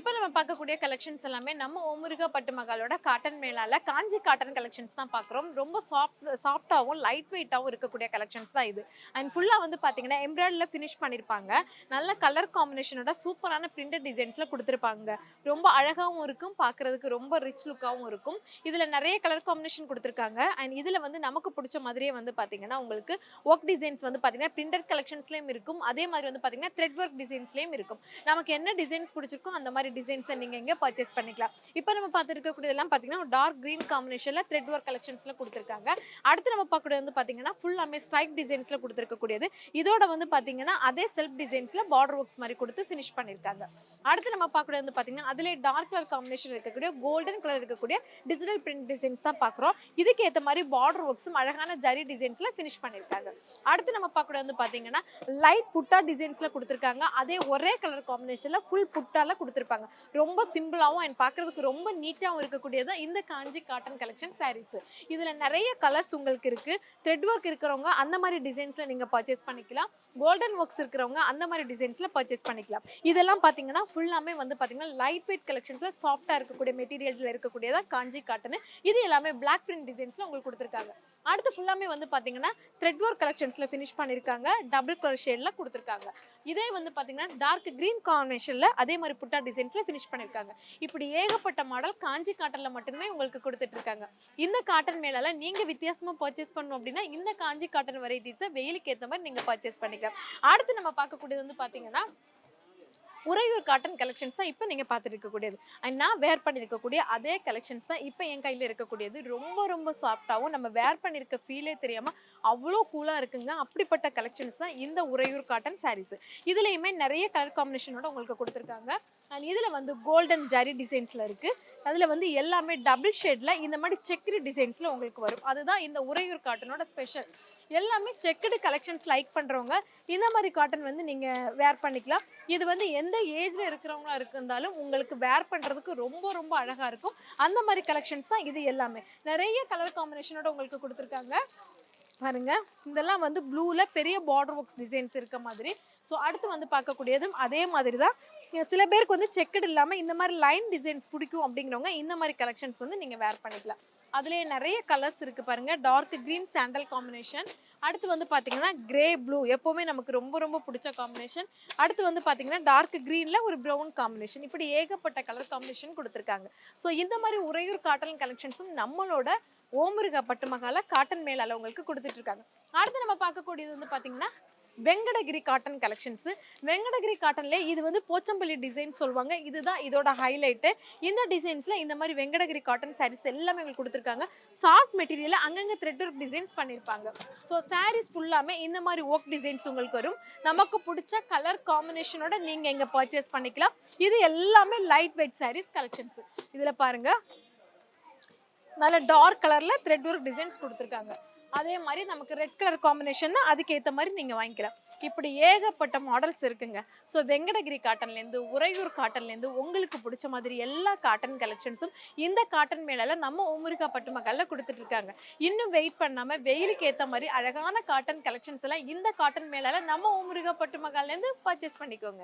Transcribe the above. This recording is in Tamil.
இப்போ நம்ம பார்க்கக்கூடிய கலெக்ஷன்ஸ் எல்லாமே நம்ம ஓமுருகா பட்டு மகாலோட காட்டன் மேலால காஞ்சி காட்டன் கலெக்ஷன்ஸ் தான் பார்க்குறோம். ரொம்ப சாஃப்டாகவும் லைட் வெயிட்டாகவும் இருக்கக்கூடிய கலெக்ஷன்ஸ் தான் இது. அண்ட் ஃபுல்லாக வந்து பார்த்தீங்கன்னா எம்ப்ராய்டரியில் ஃபினிஷ் பண்ணியிருப்பாங்க. நல்ல கலர் காம்பினேஷனோட சூப்பரான பிரிண்டட் டிசைன்ஸில் கொடுத்துருப்பாங்க. ரொம்ப அழகாகவும் இருக்கும், பார்க்குறதுக்கு ரொம்ப ரிச் லுக்காகவும் இருக்கும். இதில் நிறைய கலர் காம்பினேஷன் கொடுத்துருக்காங்க. அண்ட் இதில் வந்து நமக்கு பிடிச்ச மாதிரியே வந்து பார்த்தீங்கன்னா உங்களுக்கு ஒர்க் டிசைன்ஸ் வந்து பார்த்தீங்கன்னா பிரிண்டட் கலெக்ஷன்ஸ்லேயும் இருக்கும். அதே மாதிரி வந்து பார்த்தீங்கன்னா த்ரெட் ஒர்க் டிசைன்ஸ்லேயும் இருக்கும். நமக்கு என்ன டிசைன்ஸ் பிடிச்சிருக்கோ அந்த மாதிரி டிசைன்ஸை நீங்க இங்க பர்ச்சேஸ் பண்ணிக்கலாம். இப்போ நம்ம பார்த்துருக்கக்கூடியதெல்லாம் பார்த்தீங்கன்னா டார்க் கிரீன் காம்பினேஷன்ல த்ரெட் ஒர்க் கலெக்ஷன்ஸ்ல கொடுத்துருக்காங்க. அடுத்து நம்ம பார்க்கக்கூடியது வந்து பார்த்தீங்கன்னா ஃபுல்லாமே ஸ்ட்ரைப் டிசைன்ஸ்ல கொடுத்துருக்கக்கூடியது. இதோட வந்து பார்த்தீங்கன்னா அதே செல்ஃப் டிசைன்ஸ்ல பார்டர் ஒர்க்ஸ் மாதிரி கொடுத்து ஃபினிஷ் பண்ணியிருக்காங்க. அடுத்து நம்ம பார்க்கக்கூடியது வந்து பார்த்தீங்கன்னா அதிலே டார்க் கலர் காம்பினேஷன் இருக்கக்கூடிய கோல்டன் கலர் இருக்கக்கூடிய டிஜிட்டல் பிரிண்ட் டிசைன்ஸ் தான் பார்க்குறோம். இதுக்கு ஏற்ற மாதிரி பார்டர் ஒர்க்ஸும் அழகான ஜரி டிசைன்ஸ்ல ஃபினிஷ் பண்ணியிருக்காங்க. அடுத்து நம்ம பார்க்கக்கூடியது வந்து பார்த்தீங்கன்னா லைட் புட்டா டிசைன்ஸ்ல கொடுத்துருக்காங்க. அதே ஒரே கலர் காம்பினேஷன்ல ஃபுல் புட்டால கொடுத்துருப்பாங்க. ரொம்ப சிம்பிளாகவும் அண்ட் பார்க்குறதுக்கு ரொம்ப நீட்டாகவும் இருக்கக்கூடியது இந்த காஞ்சி காட்டன் கலெக்ஷன் சாரீஸ். இதில் நிறைய கலர்ஸ் உங்களுக்கு இருக்குது. த்ரெட் ஒர்க் இருக்கிறவங்க அந்த மாதிரி டிசைன்ஸில் நீங்கள் பர்ச்சேஸ் பண்ணிக்கலாம். கோல்டன் ஒர்க்ஸ் இருக்கிறவங்க அந்த மாதிரி டிசைன்ஸில் பர்ச்சேஸ் பண்ணிக்கலாம். இதெல்லாம் பார்த்தீங்கன்னா ஃபுல்லாமே வந்து பார்த்தீங்கன்னா லைட் வெயிட் கலெக்ஷன்ஸில் சாஃப்டாக இருக்கக்கூடிய மெட்டீரியல்ஸில் இருக்கக்கூடியதான் காஞ்சி காட்டன். இது எல்லாமே பிளாக் பிரிண்ட் டிசைன்ஸில் உங்களுக்கு கொடுத்துருக்காங்க. அடுத்து ஃபுல்லாமே வந்து பார்த்தீங்கன்னா த்ரெட் ஒர்க் கலெக்ஷன்ஸில் ஃபினிஷ் பண்ணியிருக்காங்க. டபுள் கலர் ஷேடில் கொடுத்துருக்காங்க. இதே வந்து பார்த்தீங்கன்னா டார்க் கிரீன் காம்பினேஷனில் அதே மாதிரி புட்டா டிசைன்ஸில் ஃபினிஷ் பண்ணியிருக்காங்க. இப்படி ஏகப்பட்ட மாடல் காஞ்சி காட்டனில் மட்டுமே உங்களுக்கு கொடுத்துட்டு இருக்காங்க. இந்த காட்டன் மேலால நீங்கள் வித்தியாசமாக பர்ச்சேஸ் பண்ணணும் அப்படின்னா இந்த காஞ்சி காட்டன் வெரைட்டிஸை வெயிலுக்கு ஏற்ற மாதிரி நீங்கள் பர்ச்சேஸ் பண்ணிக்கலாம். அடுத்து நம்ம பார்க்கக்கூடியது வந்து பார்த்தீங்கன்னா உறையூர் காட்டன் கலெக்ஷன்ஸ் தான் இப்போ நீங்கள் பார்த்துட்டு இருக்கக்கூடியது. அண்ட் நான் வேர் பண்ணியிருக்கக்கூடிய அதே கலெக்ஷன்ஸ் தான் இப்போ என் கையில் இருக்கக்கூடியது. ரொம்ப ரொம்ப சாஃப்டாகவும் நம்ம வேர் பண்ணியிருக்க ஃபீலே தெரியாமல் அவ்வளோ கூலாக இருக்குங்க. அப்படிப்பட்ட கலெக்ஷன்ஸ் தான் இந்த உறையூர் காட்டன் சாரீஸ். இதுலேயுமே நிறைய கலர் காம்பினேஷனோட உங்களுக்கு கொடுத்துருக்காங்க. அண்ட் இதில் வந்து கோல்டன் ஜரி டிசைன்ஸில் இருக்குது. அதில் வந்து எல்லாமே டபுள் ஷேடில் இந்த மாதிரி செக்குடு டிசைன்ஸில் உங்களுக்கு வரும். அதுதான் இந்த உறையூர் காட்டனோட ஸ்பெஷல். எல்லாமே செக்குடு கலெக்ஷன்ஸ் லைக் பண்ணுறவங்க இந்த மாதிரி காட்டன் வந்து நீங்கள் வேர் பண்ணிக்கலாம். இது வந்து எந்த ஏஜ்ல இருக்கிறவங்களா இருந்தாலும் உங்களுக்கு வேர் பண்றதுக்கு ரொம்ப ரொம்ப அழகா இருக்கும். அந்த மாதிரி கலெக்ஷன்ஸ் தான் இது எல்லாமே. நிறைய கலர் காம்பினேஷனோட உங்களுக்கு கொடுத்துருக்காங்க பாருங்க. இதெல்லாம் வந்து ப்ளூல பெரிய பார்டர் ஒர்க்ஸ் டிசைன்ஸ் இருக்க மாதிரி. ஸோ அடுத்து வந்து பார்க்கக்கூடியதும் அதே மாதிரி தான். சில பேருக்கு வந்து செக்குடு இல்லாமல் இந்த மாதிரி லைன் டிசைன்ஸ் பிடிக்கும் அப்படிங்கிறவங்க இந்த மாதிரி கலெக்ஷன்ஸ் வந்து நீங்கள் வேர் பண்ணிக்கலாம். அதுலேயே நிறைய கலர்ஸ் இருக்குது பாருங்கள். Dark green sandal combination. அடுத்து வந்து பார்த்தீங்கன்னா கிரே ப்ளூ எப்போவுமே நமக்கு ரொம்ப ரொம்ப பிடிச்ச காம்பினேஷன். அடுத்து வந்து பார்த்தீங்கன்னா டார்க் க்ரீனில் ஒரு ப்ரௌன் காம்பினேஷன். இப்படி ஏகப்பட்ட கலர் காம்பினேஷன் கொடுத்துருக்காங்க. ஸோ இந்த மாதிரி உறையூர் காட்டன் கலெக்ஷன்ஸும் நம்மளோட ஓமுருகா பட்டு மகால காட்டன் மேலால உங்களுக்கு கொடுத்துட்டு இருக்காங்க. அடுத்து நம்ம பார்க்கக்கூடியது வந்து பார்த்தீங்கன்னா வெங்கடகிரி காட்டன் கலெக்ஷன்ஸ். வெங்கடகிரி காட்டன்ல இது வந்து போச்சம்பள்ளி டிசைன் சொல்லுவாங்க. இதுதான் இதோட ஹைலைட்டு. இந்த டிசைன்ஸ்ல இந்த மாதிரி வெங்கடகிரி காட்டன் சாரீஸ் எல்லாமே உங்களுக்கு கொடுத்துருக்காங்க. சாஃப்ட் மெட்டீரியல் அங்கங்க த்ரெட் ஒர்க் டிசைன்ஸ் பண்ணியிருப்பாங்க. ஸோ சாரீஸ் ஃபுல்லாமே இந்த மாதிரி ஒர்க் டிசைன்ஸ் உங்களுக்கு வரும். நமக்கு பிடிச்ச கலர் காம்பினேஷனோட நீங்க இங்க பர்ச்சேஸ் பண்ணிக்கலாம். இது எல்லாமே லைட் வெயிட் சாரீஸ் கலெக்ஷன்ஸ். இதுல பாருங்க நல்ல டார்க் கலர்ல த்ரெட் ஒர்க் டிசைன்ஸ் கொடுத்துருக்காங்க. அதே மாதிரி நமக்கு ரெட் கலர் காம்பினேஷன் அதுக்கு ஏற்ற மாதிரி நீங்கள் வாங்கிக்கலாம். இப்படி ஏகப்பட்ட மாடல்ஸ் இருக்குங்க. ஸோ வெங்கடகிரி காட்டன்லேருந்து உறையூர் காட்டன்லேருந்து உங்களுக்கு பிடிச்ச மாதிரி எல்லா காட்டன் கலெக்ஷன்ஸும் இந்த காட்டன் மேலால நம்ம ஓமுருகா பட்டு மகாலில் கொடுத்துட்டு இருக்காங்க. இன்னும் வெயிட் பண்ணாமல் வெயிலுக்கு ஏற்ற மாதிரி அழகான காட்டன் கலெக்ஷன்ஸ் எல்லாம் இந்த காட்டன் மேலால நம்ம ஓமுருகா பட்டு மகால்லேருந்து பர்ச்சேஸ் பண்ணிக்கோங்க.